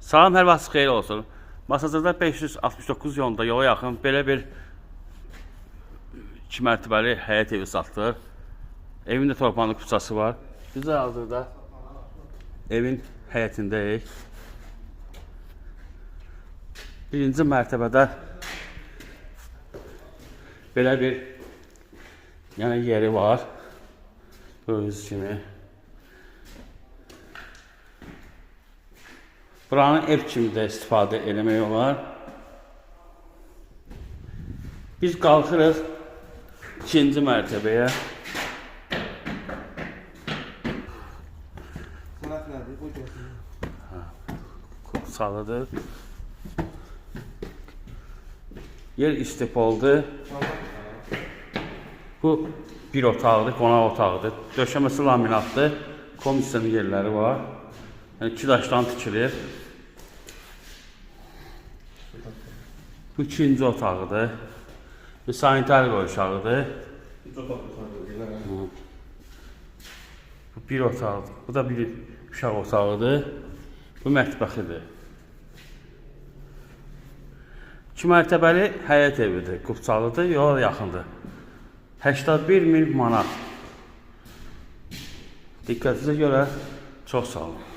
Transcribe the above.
Salam, hər vaxt xeyir olsun. Masazırda 569 yolunda yola yaxın belə bir 2 mərtəbəli həyət evi satılır. Evin də torpaqlı küçəsi var. Biz də hazırda evin həyətindəyik. Birinci mərtəbədə belə bir yeri var. Gördüyünüz kimi. Buranı ev kimi də istifadə eləmək olar. Biz qalxırıq ikinci mərtəbəyə. Salıdır. Yer istipoldur. Bu bir otaqdır, qonaq otağıdır. Döşəməsi laminatdır. Komissiyanın yerləri var. Yəni 2 daşdan tikilir. Bu ikinci otağıdır. Bu sanitar qoyuşağıdır. Bu bir otaqdır. Bu da bir uşaq otağıdır. Bu mətbəxidir. 2 mərtəbəli həyət evidir. Qubçalıdır, yola yaxındır. 81.000 manat. Diqqətinizə görə çox sağ olun.